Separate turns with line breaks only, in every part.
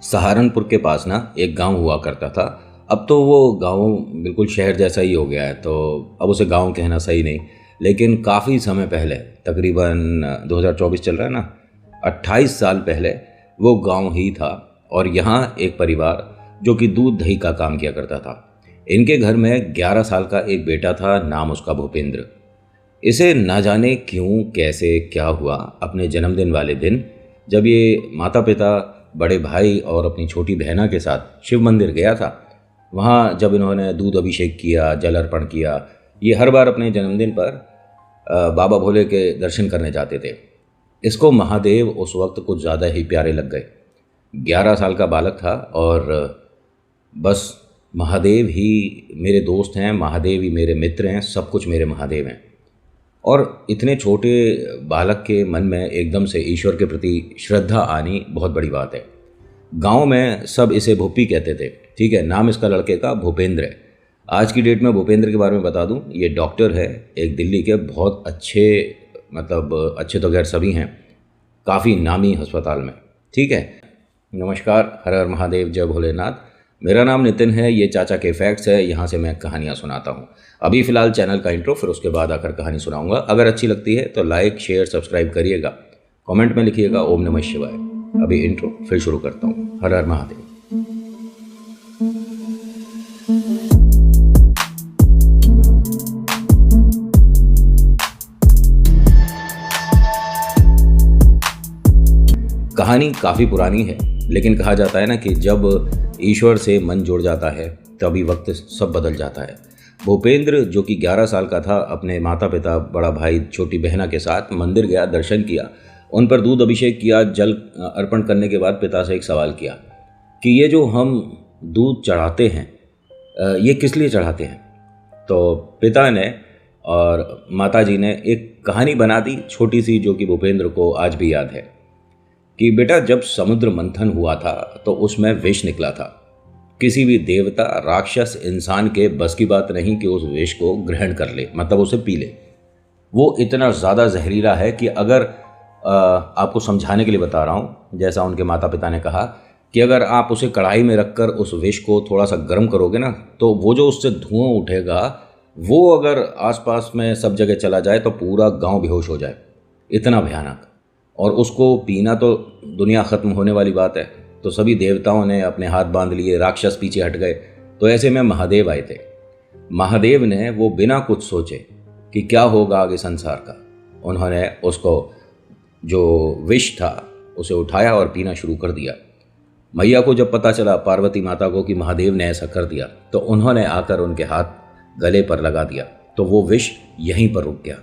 सहारनपुर के पास ना एक गांव हुआ करता था। अब तो वो गांव बिल्कुल शहर जैसा ही हो गया है, तो अब उसे गांव कहना सही नहीं। लेकिन काफ़ी समय पहले, तकरीबन 2024 चल रहा है ना, 28 साल पहले वो गांव ही था। और यहाँ एक परिवार जो कि दूध दही का काम किया करता था। इनके घर में 11 साल का एक बेटा था, नाम उसका भूपेंद्र। इसे ना जाने क्यों, कैसे, क्या हुआ, अपने जन्मदिन वाले दिन जब ये माता पिता, बड़े भाई और अपनी छोटी बहना के साथ शिव मंदिर गया था, वहाँ जब इन्होंने दूध अभिषेक किया, जल अर्पण किया। ये हर बार अपने जन्मदिन पर बाबा भोले के दर्शन करने जाते थे। इसको महादेव उस वक्त कुछ ज़्यादा ही प्यारे लग गए। 11 साल का बालक था और बस महादेव ही मेरे दोस्त हैं, महादेव ही मेरे मित्र हैं, सब कुछ मेरे महादेव हैं। और इतने छोटे बालक के मन में एकदम से ईश्वर के प्रति श्रद्धा आनी बहुत बड़ी बात है। गांव में सब इसे भूपी कहते थे, ठीक है। नाम इसका लड़के का भूपेंद्र है। आज की डेट में भूपेंद्र के बारे में बता दूं, ये डॉक्टर है एक दिल्ली के बहुत अच्छे, मतलब अच्छे तो खैर सभी हैं, काफ़ी नामी अस्पताल में, ठीक है। नमस्कार, हर हर महादेव, जय भोलेनाथ। मेरा नाम नितिन है, ये चाचा के फैक्ट्स है, यहाँ से मैं कहानियाँ सुनाता हूँ। अभी फ़िलहाल चैनल का इंट्रो, फिर उसके बाद आकर कहानी सुनाऊंगा। अगर अच्छी लगती है तो लाइक, शेयर, सब्सक्राइब करिएगा। कमेंट में लिखिएगा ओम नमः शिवाय। अभी इंट्रो, फिर शुरू करता हूँ। हर हर महादेव। कहानी काफ़ी पुरानी है, लेकिन कहा जाता है ना कि जब ईश्वर से मन जुड़ जाता है तभी वक्त सब बदल जाता है। भूपेंद्र जो कि 11 साल का था, अपने माता पिता, बड़ा भाई, छोटी बहना के साथ मंदिर गया, दर्शन किया, उन पर दूध अभिषेक किया। जल अर्पण करने के बाद पिता से एक सवाल किया कि ये जो हम दूध चढ़ाते हैं, ये किस लिए चढ़ाते हैं। तो पिता ने और माताजी ने एक कहानी बना दी छोटी सी, जो कि भूपेंद्र को आज भी याद है कि बेटा, जब समुद्र मंथन हुआ था तो उसमें विष निकला था। किसी भी देवता, राक्षस, इंसान के बस की बात नहीं कि उस विष को ग्रहण कर ले, मतलब उसे पी ले। वो इतना ज़्यादा जहरीला है कि अगर आपको समझाने के लिए बता रहा हूँ, जैसा उनके माता पिता ने कहा कि अगर आप उसे कढ़ाई में रखकर उस विष को थोड़ा सा गर्म करोगे ना, तो वो जो उससे धुआं उठेगा, वो अगर आसपास में सब जगह चला जाए तो पूरा गांव बेहोश हो जाए, इतना भयानक। और उसको पीना तो दुनिया ख़त्म होने वाली बात है। तो सभी देवताओं ने अपने हाथ बांध लिए, राक्षस पीछे हट गए। तो ऐसे में महादेव आए थे। महादेव ने वो बिना कुछ सोचे कि क्या होगा आगे संसार का, उन्होंने उसको जो विष था उसे उठाया और पीना शुरू कर दिया। मैया को जब पता चला, पार्वती माता को, कि महादेव ने ऐसा कर दिया, तो उन्होंने आकर उनके हाथ गले पर लगा दिया, तो वो विष यहीं पर रुक गया।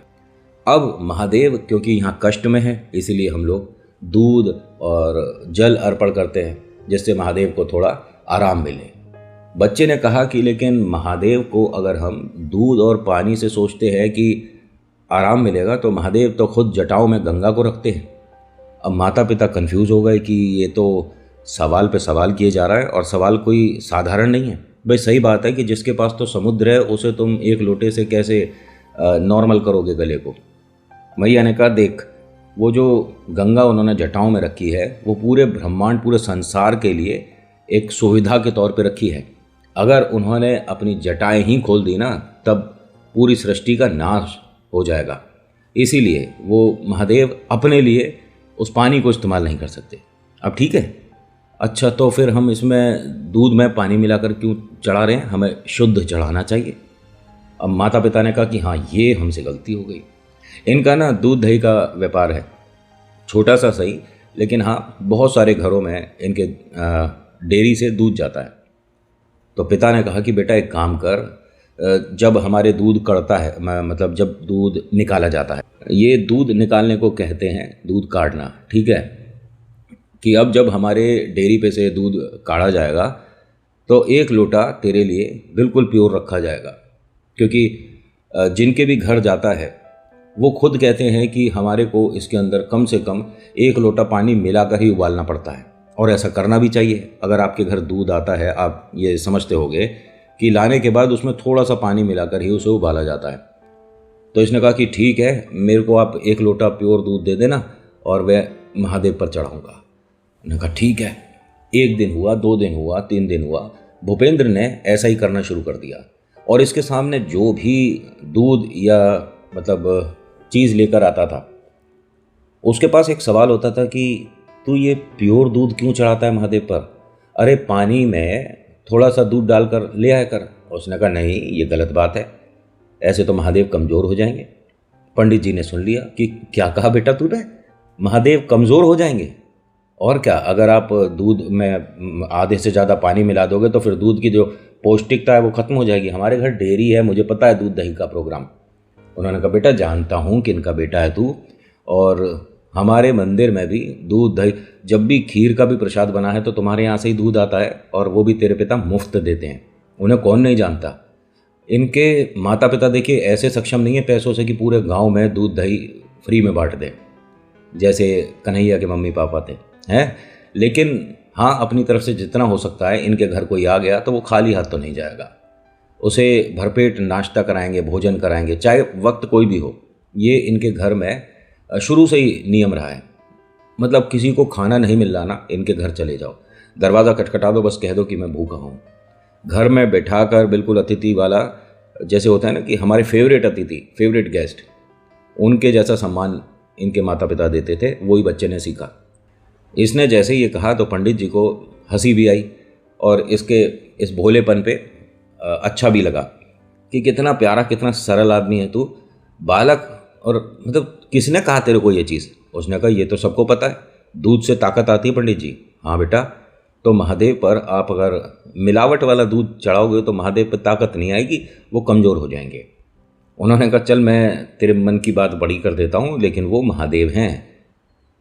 अब महादेव क्योंकि यहाँ कष्ट में है, इसीलिए हम लोग दूध और जल अर्पण करते हैं, जिससे महादेव को थोड़ा आराम मिले। बच्चे ने कहा कि लेकिन महादेव को अगर हम दूध और पानी से सोचते हैं कि आराम मिलेगा, तो महादेव तो खुद जटाओं में गंगा को रखते हैं। अब माता पिता कंफ्यूज हो गए कि ये तो सवाल पे सवाल किए जा रहा है, और सवाल कोई साधारण नहीं है। भाई सही बात है कि जिसके पास तो समुद्र है, उसे तुम एक लोटे से कैसे नॉर्मल करोगे गले को। मैया ने कहा, देख, वो जो गंगा उन्होंने जटाओं में रखी है, वो पूरे ब्रह्मांड, पूरे संसार के लिए एक सुविधा के तौर पे रखी है। अगर उन्होंने अपनी जटाएं ही खोल दी ना, तब पूरी सृष्टि का नाश हो जाएगा। इसीलिए वो महादेव अपने लिए उस पानी को इस्तेमाल नहीं कर सकते। अब ठीक है, अच्छा, तो फिर हम इसमें दूध में पानी मिलाकर क्यों चढ़ा रहे हैं, हमें शुद्ध चढ़ाना चाहिए। अब माता पिता ने कहा कि हाँ, ये हमसे गलती हो गई। इनका ना दूध दही का व्यापार है, छोटा सा सही, लेकिन हाँ बहुत सारे घरों में इनके डेयरी से दूध जाता है। तो पिता ने कहा कि बेटा एक काम कर, जब हमारे दूध कड़ता है, मतलब जब दूध निकाला जाता है, ये दूध निकालने को कहते हैं दूध काढ़ना, ठीक है, कि अब जब हमारे डेयरी पे से दूध काढ़ा जाएगा तो एक लोटा तेरे लिए बिल्कुल प्योर रखा जाएगा। क्योंकि जिनके भी घर जाता है वो खुद कहते हैं कि हमारे को इसके अंदर कम से कम एक लोटा पानी मिलाकर ही उबालना पड़ता है, और ऐसा करना भी चाहिए। अगर आपके घर दूध आता है, आप ये समझते होंगे कि लाने के बाद उसमें थोड़ा सा पानी मिलाकर ही उसे उबाला जाता है। तो इसने कहा कि ठीक है, मेरे को आप एक लोटा प्योर दूध दे देना और वह महादेव पर चढ़ाऊँगा। उन्होंने कहा ठीक है। 1 दिन हुआ, 2 दिन हुआ, 3 दिन हुआ, भूपेंद्र ने ऐसा ही करना शुरू कर दिया। और इसके सामने जो भी दूध या मतलब चीज़ लेकर आता था, उसके पास एक सवाल होता था कि तू ये प्योर दूध क्यों चढ़ाता है महादेव पर? अरे पानी में थोड़ा सा दूध डालकर ले आया कर। उसने कहा नहीं, ये गलत बात है, ऐसे तो महादेव कमज़ोर हो जाएंगे। पंडित जी ने सुन लिया कि क्या कहा बेटा तूने, महादेव कमज़ोर हो जाएंगे? और क्या, अगर आप दूध में आधे से ज़्यादा पानी मिला दोगे तो फिर दूध की जो पौष्टिकता है वो ख़त्म हो जाएगी। हमारे घर डेयरी है, मुझे पता है दूध दही का प्रोग्राम। उन्होंने कहा बेटा जानता हूँ कि इनका बेटा है तू, और हमारे मंदिर में भी दूध दही, जब भी खीर का भी प्रसाद बना है तो तुम्हारे यहाँ से ही दूध आता है, और वो भी तेरे पिता मुफ्त देते हैं। उन्हें कौन नहीं जानता। इनके माता पिता देखिए ऐसे सक्षम नहीं है पैसों से कि पूरे गांव में दूध दही फ्री में बांट दे, जैसे कन्हैया के मम्मी पापा थे हैं। लेकिन हाँ, अपनी तरफ से जितना हो सकता है, इनके घर कोई आ गया तो वो खाली हाथ तो नहीं जाएगा, उसे भरपेट नाश्ता कराएंगे, भोजन कराएंगे, चाहे वक्त कोई भी हो। ये इनके घर में शुरू से ही नियम रहा है। मतलब किसी को खाना नहीं मिल रहा ना, इनके घर चले जाओ, दरवाज़ा खटखटा दो, बस कह दो कि मैं भूखा हूँ। घर में बैठा कर बिल्कुल अतिथि वाला, जैसे होता है ना कि हमारे फेवरेट अतिथि, फेवरेट गेस्ट, उनके जैसा सम्मान इनके माता पिता देते थे, वही बच्चे ने सीखा। इसने जैसे ये कहा तो पंडित जी को हंसी भी आई, और इसके इस भोलेपन पे अच्छा भी लगा कि कितना प्यारा, कितना सरल आदमी है तू बालक। और मतलब किसने कहा तेरे को ये चीज़? उसने कहा ये तो सबको पता है, दूध से ताकत आती है पंडित जी। हाँ बेटा, तो महादेव पर आप अगर मिलावट वाला दूध चढ़ाओगे तो महादेव पर ताकत नहीं आएगी, वो कमज़ोर हो जाएंगे। उन्होंने कहा चल मैं तेरे मन की बात बड़ी कर देता हूँ, लेकिन वो महादेव हैं।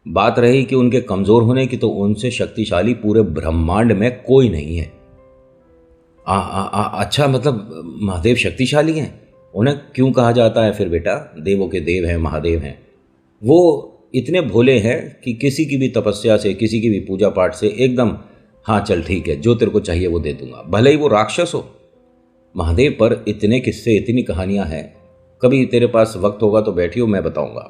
बात रही कि उनके कमज़ोर होने की, तो उनसे शक्तिशाली पूरे ब्रह्मांड में कोई नहीं है। अच्छा, मतलब महादेव शक्तिशाली हैं? उन्हें क्यों कहा जाता है फिर बेटा? देवों के देव हैं, महादेव हैं। वो इतने भोले हैं कि किसी की भी तपस्या से, किसी की भी पूजा पाठ से एकदम हाँ चल ठीक है, जो तेरे को चाहिए वो दे दूंगा, भले ही वो राक्षस हो। महादेव पर इतने किस्से, इतनी कहानियाँ हैं, कभी तेरे पास वक्त होगा तो बैठियो, मैं बताऊंगा।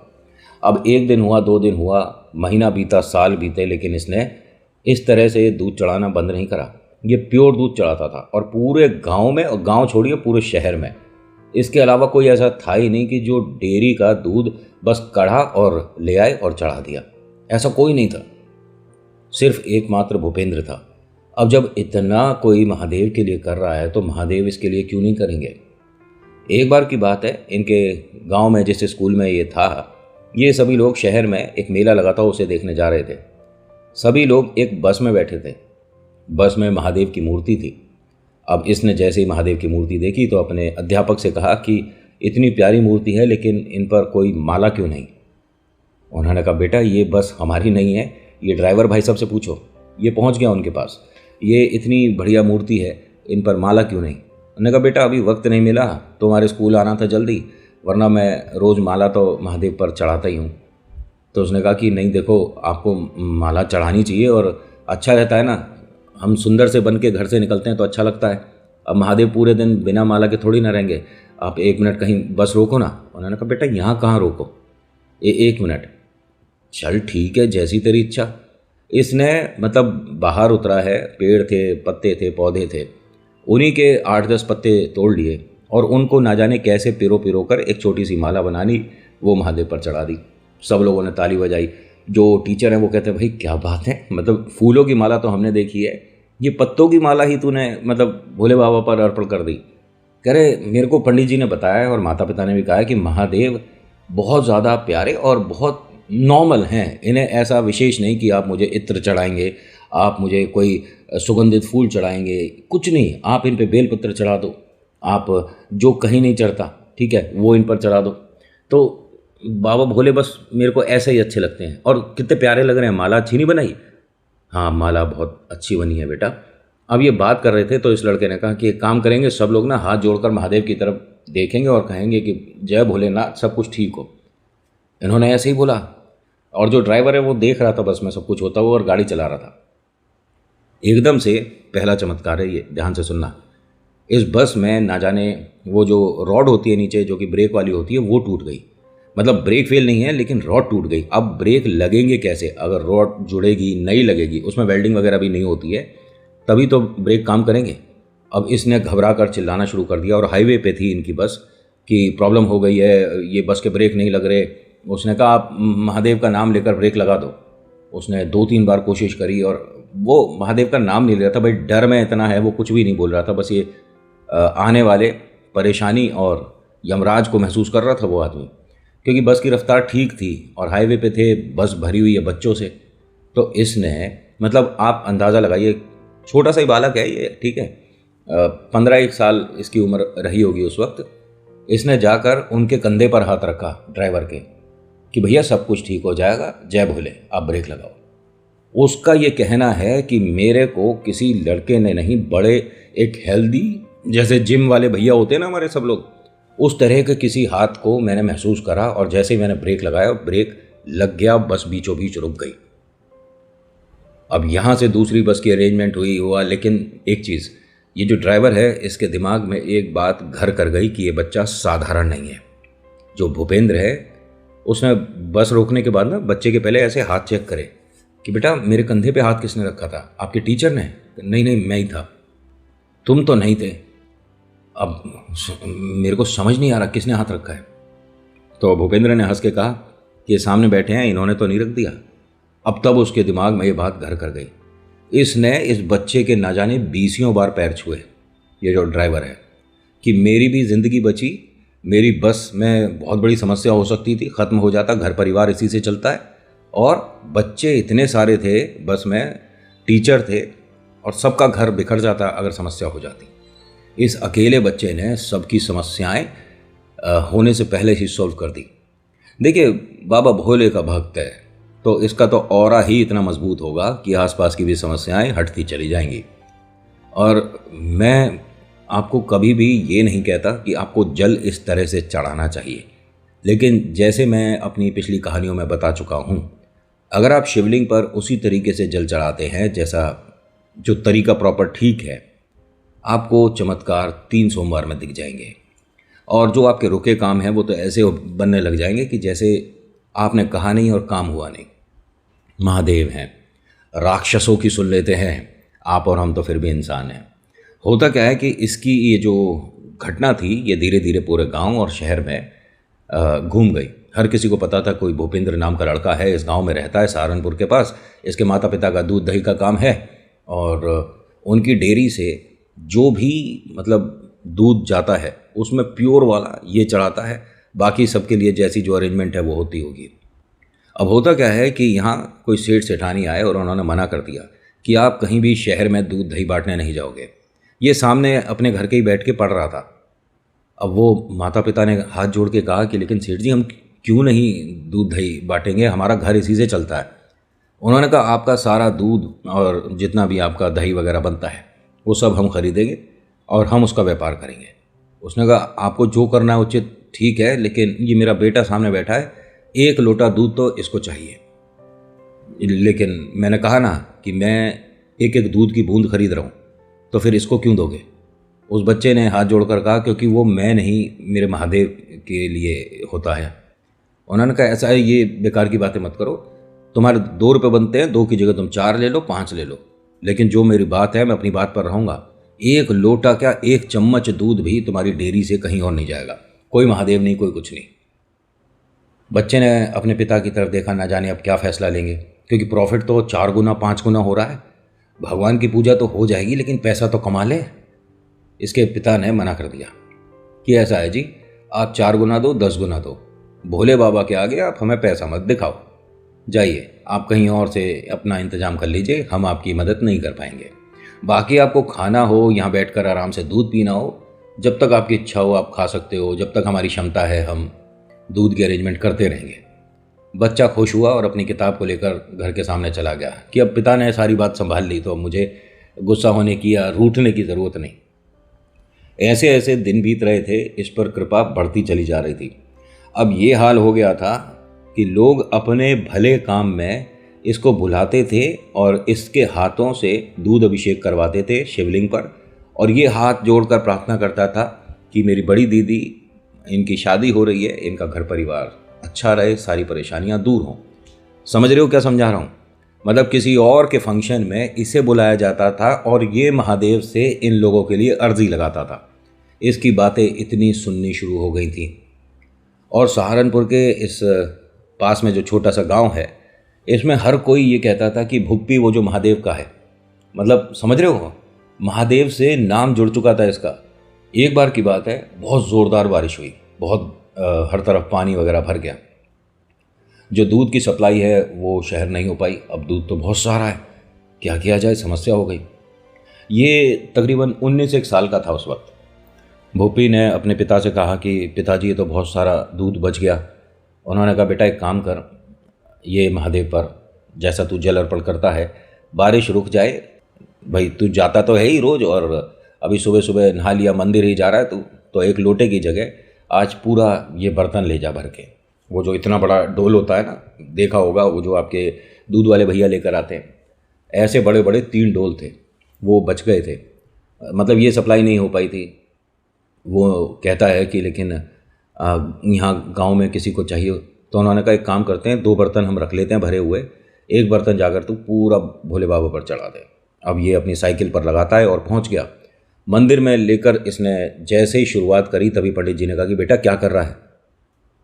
अब 1 दिन हुआ, 2 दिन हुआ, महीना बीता, साल बीते, लेकिन इसने इस तरह से दूध चढ़ाना बंद नहीं करा। ये प्योर दूध चढ़ाता था, और पूरे गांव में, और गांव छोड़िए पूरे शहर में, इसके अलावा कोई ऐसा था ही नहीं कि जो डेयरी का दूध बस कढ़ा और ले आए और चढ़ा दिया। ऐसा कोई नहीं था, सिर्फ एकमात्र भूपेंद्र था। अब जब इतना कोई महादेव के लिए कर रहा है तो महादेव इसके लिए क्यों नहीं करेंगे? एक बार की बात है, इनके गांव में जिस स्कूल में ये था, ये सभी लोग शहर में एक मेला लगा था, उसे देखने जा रहे थे। सभी लोग एक बस में बैठे थे, बस में महादेव की मूर्ति थी। अब इसने जैसे ही महादेव की मूर्ति देखी तो अपने अध्यापक से कहा कि इतनी प्यारी मूर्ति है, लेकिन इन पर कोई माला क्यों नहीं? उन्होंने कहा बेटा ये बस हमारी नहीं है, ये ड्राइवर भाई साहब से पूछो। ये पहुंच गया उनके पास, ये इतनी बढ़िया मूर्ति है, इन पर माला क्यों नहीं? उन्होंने कहा बेटा अभी वक्त नहीं मिला, तुम्हारे स्कूल आना था जल्दी, वरना मैं रोज़ माला तो महादेव पर चढ़ाता ही हूँ। तो उसने कहा कि नहीं देखो, आपको माला चढ़ानी चाहिए, और अच्छा रहता है ना, हम सुंदर से बन के घर से निकलते हैं तो अच्छा लगता है। अब महादेव पूरे दिन बिना माला के थोड़ी ना रहेंगे, आप 1 मिनट कहीं बस रोको ना। उन्होंने कहा बेटा यहाँ कहाँ रोको, 1 मिनट, चल ठीक है जैसी तेरी इच्छा। इसने मतलब बाहर उतरा है, पेड़ थे, पत्ते थे, पौधे थे, उन्हीं के 8-10 पत्ते तोड़ लिए, और उनको ना जाने कैसे पिरो पिरो कर एक छोटी सी माला बनानी, वो महादेव पर चढ़ा दी। सब लोगों ने ताली बजाई। जो टीचर हैं वो कहते हैं भाई क्या बात है, मतलब फूलों की माला तो हमने देखी है, ये पत्तों की माला ही तूने मतलब भोले बाबा पर अर्पण कर दी। कह रहे मेरे को पंडित जी ने बताया और माता पिता ने भी कहा कि महादेव बहुत ज़्यादा प्यारे और बहुत नॉर्मल हैं, इन्हें ऐसा विशेष नहीं कि आप मुझे इत्र चढ़ाएंगे, आप मुझे कोई सुगंधित फूल चढ़ाएंगे, कुछ नहीं, आप इन पे बेलपत्र चढ़ा दो, आप जो कहीं नहीं चढ़ता ठीक है वो इन पर चढ़ा दो। तो बाबा भोले बस मेरे को ऐसे ही अच्छे लगते हैं, और कितने प्यारे लग रहे हैं। माला अच्छी नहीं बनाई? हाँ माला बहुत अच्छी बनी है बेटा। अब ये बात कर रहे थे तो इस लड़के ने कहा कि एक काम करेंगे, सब लोग ना हाथ जोड़कर महादेव की तरफ देखेंगे और कहेंगे कि जय भोलेनाथ, सब कुछ ठीक हो। इन्होंने ऐसे ही बोला, और जो ड्राइवर है वो देख रहा था बस में सब कुछ होता हुआ और गाड़ी चला रहा था। एकदम से पहला चमत्कार है ये, ध्यान से सुनना। इस बस में ना जाने वो जो रॉड होती है नीचे जो कि ब्रेक वाली होती है वो टूट गई। मतलब ब्रेक फेल नहीं है लेकिन रॉड टूट गई। अब ब्रेक लगेंगे कैसे? अगर रॉड जुड़ेगी, नई लगेगी, उसमें वेल्डिंग वगैरह भी नहीं होती है, तभी तो ब्रेक काम करेंगे। अब इसने घबरा कर चिल्लाना शुरू कर दिया और हाईवे पे थी इनकी बस कि प्रॉब्लम हो गई है, ये बस के ब्रेक नहीं लग रहे। उसने कहा आप महादेव का नाम लेकर ब्रेक लगा दो। उसने 2-3 बार कोशिश करी और वो महादेव का नाम नहीं ले रहा था भाई, डर में इतना है, वो कुछ भी नहीं बोल रहा था। बस ये आने वाले परेशानी और यमराज को महसूस कर रहा था वो आदमी, क्योंकि बस की रफ्तार ठीक थी और हाईवे पे थे, बस भरी हुई है बच्चों से। तो इसने, मतलब आप अंदाज़ा लगाइए, छोटा सा ही बालक है ये, ठीक है, 15-1 साल इसकी उम्र रही होगी उस वक्त। इसने जाकर उनके कंधे पर हाथ रखा ड्राइवर के कि भैया सब कुछ ठीक हो जाएगा, जय भोले, आप ब्रेक लगाओ। उसका ये कहना है कि मेरे को किसी लड़के ने नहीं, बड़े एक हेल्दी, जैसे जिम वाले भैया होते हैं ना हमारे सब लोग, उस तरह के किसी हाथ को मैंने महसूस करा और जैसे ही मैंने ब्रेक लगाया, ब्रेक लग गया, बस बीचों बीच रुक गई। अब यहाँ से दूसरी बस की अरेंजमेंट हुआ, लेकिन एक चीज़, ये जो ड्राइवर है इसके दिमाग में एक बात घर कर गई कि ये बच्चा साधारण नहीं है। जो भूपेंद्र है उसने बस रोकने के बाद ना बच्चे के पहले ऐसे हाथ चेक करे कि बेटा मेरे कंधे पे हाथ किसने रखा था? आपके टीचर ने? नहीं नहीं, मैं ही था। तुम तो नहीं थे। अब मेरे को समझ नहीं आ रहा किसने हाथ रखा है। तो भूपेंद्र ने हंस के कहा कि ये सामने बैठे हैं, इन्होंने तो नहीं रख दिया। अब तब उसके दिमाग में ये बात घर कर गई। इसने इस बच्चे के ना जाने 20 बार पैर छुए, ये जो ड्राइवर है, कि मेरी भी ज़िंदगी बची, मेरी बस में बहुत बड़ी समस्या हो सकती थी, ख़त्म हो जाता, घर परिवार इसी से चलता है, और बच्चे इतने सारे थे बस में, टीचर थे, और सबका घर बिखर जाता अगर समस्या हो जाती। इस अकेले बच्चे ने सबकी समस्याएं होने से पहले ही सॉल्व कर दी। देखिए, बाबा भोले का भक्त है तो इसका तो ऑरा ही इतना मजबूत होगा कि आसपास की भी समस्याएं हटती चली जाएंगी। और मैं आपको कभी भी ये नहीं कहता कि आपको जल इस तरह से चढ़ाना चाहिए, लेकिन जैसे मैं अपनी पिछली कहानियों में बता चुका हूँ, अगर आप शिवलिंग पर उसी तरीके से जल चढ़ाते हैं जैसा जो तरीका प्रॉपर ठीक है, आपको चमत्कार 3 सोमवार में दिख जाएंगे। और जो आपके रुके काम हैं वो तो ऐसे बनने लग जाएंगे कि जैसे आपने कहा नहीं और काम हुआ नहीं। महादेव हैं, राक्षसों की सुन लेते हैं आप और हम, तो फिर भी इंसान हैं। होता क्या है कि इसकी ये जो घटना थी ये धीरे धीरे पूरे गांव और शहर में घूम गई। हर किसी को पता था कोई भूपेंद्र नाम का लड़का है, इस गांव में रहता है, सहारनपुर के पास। इसके माता पिता का दूध दही का काम है और उनकी डेयरी से जो भी मतलब दूध जाता है उसमें प्योर वाला ये चढ़ाता है, बाकी सबके लिए जैसी जो अरेंजमेंट है वो होती होगी। अब होता क्या है कि यहाँ कोई सेठ सेठानी आए और उन्होंने मना कर दिया कि आप कहीं भी शहर में दूध दही बांटने नहीं जाओगे। ये सामने अपने घर के ही बैठ के पढ़ रहा था। अब वो माता पिता ने हाथ जोड़ के कहा कि लेकिन सेठ जी हम क्यों नहीं दूध दही बांटेंगे, हमारा घर इसी से चलता है। उन्होंने कहा आपका सारा दूध और जितना भी आपका दही वगैरह बनता है वो सब हम खरीदेंगे और हम उसका व्यापार करेंगे। उसने कहा आपको जो करना है उचित ठीक है, लेकिन ये मेरा बेटा सामने बैठा है, 1 लोटा दूध तो इसको चाहिए। लेकिन मैंने कहा ना कि मैं एक एक दूध की बूंद खरीद रहा हूँ, तो फिर इसको क्यों दोगे? उस बच्चे ने हाथ जोड़कर कहा क्योंकि वो मैं नहीं, मेरे महादेव के लिए होता है। उन्होंने कहा ऐसा है, ये बेकार की बातें मत करो, तुम्हारे 2 रुपये बनते हैं, 2 की जगह तुम 4 ले लो, 5 ले लो, लेकिन जो मेरी बात है मैं अपनी बात पर रहूँगा। 1 लोटा क्या, 1 चम्मच दूध भी तुम्हारी डेयरी से कहीं और नहीं जाएगा। कोई महादेव नहीं, कोई कुछ नहीं। बच्चे ने अपने पिता की तरफ देखा, ना जाने अब क्या फैसला लेंगे, क्योंकि प्रॉफिट तो 4 गुना 5 गुना हो रहा है। भगवान की पूजा तो हो जाएगी लेकिन पैसा तो कमा ले। इसके पिता ने मना कर दिया कि ऐसा है जी, आप 4 गुना दो, 10 गुना दो, भोले बाबा के आगे आप हमें पैसा मत दिखाओ। जाइए आप कहीं और से अपना इंतजाम कर लीजिए, हम आपकी मदद नहीं कर पाएंगे। बाकी आपको खाना हो, यहाँ बैठकर आराम से दूध पीना हो, जब तक आपकी इच्छा हो आप खा सकते हो, जब तक हमारी क्षमता है हम दूध की अरेंजमेंट करते रहेंगे। बच्चा खुश हुआ और अपनी किताब को लेकर घर के सामने चला गया कि अब पिता ने सारी बात संभाल ली तो अब मुझे गुस्सा होने की या रूठने की ज़रूरत नहीं। ऐसे ऐसे दिन बीत रहे थे, इस पर कृपा बढ़ती चली जा रही थी। अब ये हाल हो गया था कि लोग अपने भले काम में इसको बुलाते थे और इसके हाथों से दूध अभिषेक करवाते थे शिवलिंग पर, और ये हाथ जोड़कर प्रार्थना करता था कि मेरी बड़ी दीदी, इनकी शादी हो रही है, इनका घर परिवार अच्छा रहे, सारी परेशानियां दूर हों। समझ रहे हो क्या समझा रहा हूँ? मतलब किसी और के फंक्शन में इसे बुलाया जाता था और ये महादेव से इन लोगों के लिए अर्जी लगाता था। इसकी बातें इतनी सुननी शुरू हो गई थी। और सहारनपुर के इस पास में जो छोटा सा गांव है, इसमें हर कोई ये कहता था कि भुप्पी वो जो महादेव का है। मतलब समझ रहे हो, महादेव से नाम जुड़ चुका था इसका। एक बार की बात है, बहुत ज़ोरदार बारिश हुई, बहुत हर तरफ पानी वगैरह भर गया। जो दूध की सप्लाई है वो शहर नहीं हो पाई। अब दूध तो बहुत सारा है, क्या किया जाए, समस्या हो गई। ये तकरीबन 19 साल का था उस वक्त। भूपी ने अपने पिता से कहा कि पिताजी ये तो बहुत सारा दूध बच गया। उन्होंने कहा बेटा एक काम कर, ये महादेव पर जैसा तू जल अर्पण करता है, बारिश रुक जाए, भाई तू जाता तो है ही रोज़ और अभी सुबह सुबह नहा लिया, मंदिर ही जा रहा है तू, तो एक लोटे की जगह आज पूरा ये बर्तन ले जा भर के। वो जो इतना बड़ा डोल होता है ना, देखा होगा, वो जो आपके दूध वाले भैया लेकर आते हैं, ऐसे बड़े बड़े 3 डोल थे, वो बच गए थे। मतलब ये सप्लाई नहीं हो पाई थी। वो कहता है कि लेकिन यहाँ गांव में किसी को चाहिए, तो उन्होंने कहा एक काम करते हैं, 2 बर्तन हम रख लेते हैं भरे हुए, एक बर्तन जाकर तू पूरा भोले बाबा पर चढ़ा दे। अब ये अपनी साइकिल पर लगाता है और पहुँच गया मंदिर में लेकर। इसने जैसे ही शुरुआत करी तभी पंडित जी ने कहा कि बेटा क्या कर रहा है?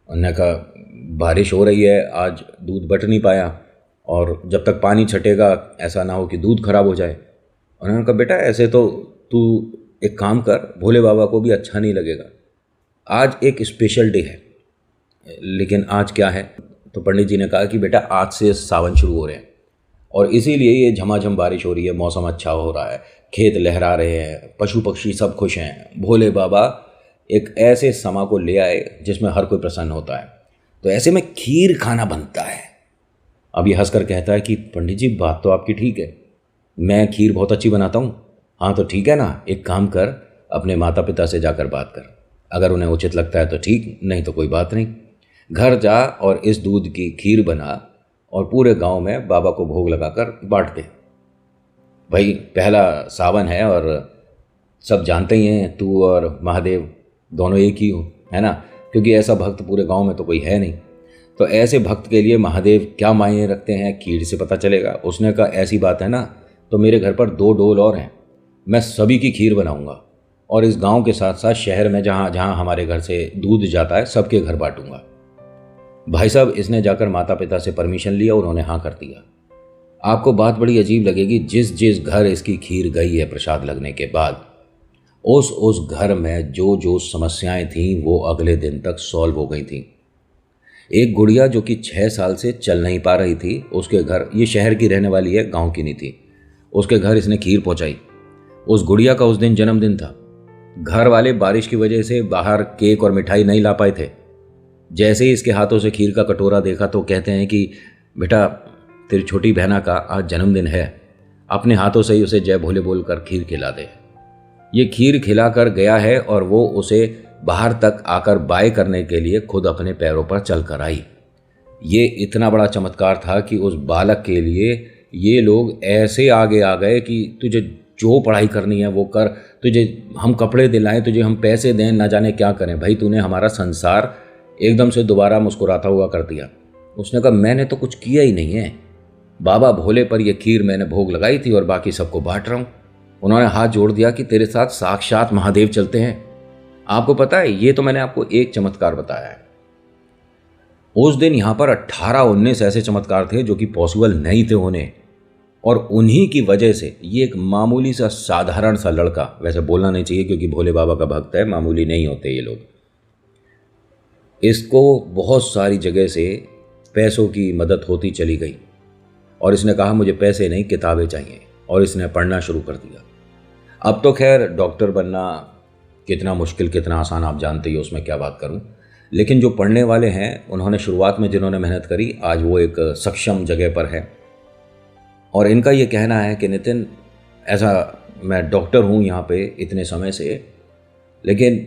उन्होंने कहा बारिश हो रही है, आज दूध बट नहीं पाया और जब तक पानी छटेगा ऐसा ना हो कि दूध खराब हो जाए। उन्होंने कहा बेटा ऐसे तो तू एक काम कर, भोले बाबा को भी अच्छा नहीं लगेगा, आज एक स्पेशल डे है। लेकिन आज क्या है? तो पंडित जी ने कहा कि बेटा आज से सावन शुरू हो रहे हैं और इसीलिए ये झमाझम बारिश हो रही है, मौसम अच्छा हो रहा है, खेत लहरा रहे हैं, पशु पक्षी सब खुश हैं। भोले बाबा एक ऐसे समा को ले आए जिसमें हर कोई प्रसन्न होता है, तो ऐसे में खीर खाना बनता है। अब ये हंसकर कहता है कि पंडित जी बात तो आपकी ठीक है, मैं खीर बहुत अच्छी बनाता हूँ। हाँ तो ठीक है ना, एक काम कर, अपने माता पिता से जाकर बात कर, अगर उन्हें उचित लगता है तो ठीक, नहीं तो कोई बात नहीं। घर जा और इस दूध की खीर बना और पूरे गांव में बाबा को भोग लगाकर बांट दे। भाई पहला सावन है और सब जानते ही हैं तू और महादेव दोनों एक ही हो, है ना, क्योंकि ऐसा भक्त पूरे गांव में तो कोई है नहीं। तो ऐसे भक्त के लिए महादेव क्या मायने रखते हैं खीर से पता चलेगा। उसने कहा ऐसी बात है ना, तो मेरे घर पर 2 डोल और हैं, मैं सभी की खीर बनाऊंगा और इस गांव के साथ साथ शहर में जहाँ जहाँ हमारे घर से दूध जाता है सबके घर बांटूंगा। भाई साहब इसने जाकर माता पिता से परमिशन लिया, उन्होंने हाँ कर दिया। आपको बात बड़ी अजीब लगेगी, जिस जिस घर इसकी खीर गई है प्रसाद लगने के बाद, उस घर में जो जो समस्याएं थीं वो अगले दिन तक सॉल्व हो गई थीं। एक गुड़िया जो कि 6 साल से चल नहीं पा रही थी, उसके घर, ये शहर की रहने वाली है, गांव की नहीं थी, उसके घर इसने खीर पहुंचाई। उस गुड़िया का उस दिन जन्मदिन था। घर वाले बारिश की वजह से बाहर केक और मिठाई नहीं ला पाए थे। जैसे ही इसके हाथों से खीर का कटोरा देखा तो कहते हैं कि बेटा तेरी छोटी बहना का आज जन्मदिन है, अपने हाथों से ही उसे जय भोले बोलकर खीर खिला दे। ये खीर खिला कर गया है और वो उसे बाहर तक आकर बाय करने के लिए खुद अपने पैरों पर चल कर आई। ये इतना बड़ा चमत्कार था कि उस बालक के लिए ये लोग ऐसे आगे आ गए कि तुझे जो पढ़ाई करनी है वो कर, तुझे हम कपड़े दिलाएं, तुझे हम पैसे दें, ना जाने क्या करें, भाई तूने हमारा संसार एकदम से दोबारा मुस्कुराता हुआ कर दिया। उसने कहा मैंने तो कुछ किया ही नहीं है, बाबा भोले पर यह खीर मैंने भोग लगाई थी और बाकी सबको बांट रहा हूँ। उन्होंने हाथ जोड़ दिया कि तेरे साथ साक्षात महादेव चलते हैं। आपको पता है, ये तो मैंने आपको एक चमत्कार बताया है। उस दिन यहाँ पर 18-19 ऐसे चमत्कार थे जो कि पॉसिबल नहीं थे होने, और उन्हीं की वजह से ये एक मामूली सा साधारण सा लड़का, वैसे बोलना नहीं चाहिए क्योंकि भोले बाबा का भक्त है, मामूली नहीं होते ये लोग, इसको बहुत सारी जगह से पैसों की मदद होती चली गई और इसने कहा मुझे पैसे नहीं किताबें चाहिए, और इसने पढ़ना शुरू कर दिया। अब तो खैर डॉक्टर बनना कितना मुश्किल कितना आसान आप जानते ही हो, उसमें क्या बात करूं। लेकिन जो पढ़ने वाले हैं उन्होंने शुरुआत में जिन्होंने मेहनत करी, आज वो एक सक्षम जगह पर है। और इनका ये कहना है कि नितिन, ऐसा मैं डॉक्टर हूँ यहाँ पे इतने समय से, लेकिन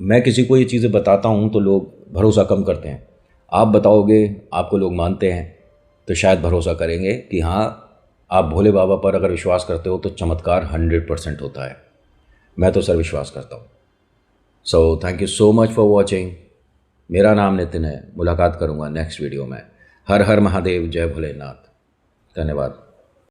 मैं किसी को ये चीज़ें बताता हूँ तो लोग भरोसा कम करते हैं। आप बताओगे, आपको लोग मानते हैं तो शायद भरोसा करेंगे कि हाँ आप भोले बाबा पर अगर विश्वास करते हो तो चमत्कार 100% होता है। मैं तो सर विश्वास करता हूँ। So thank you so much for watching. मेरा नाम नितिन है। मुलाकात करूँगा नेक्स्ट वीडियो में। हर हर महादेव, जय भोलेनाथ। धन्यवाद।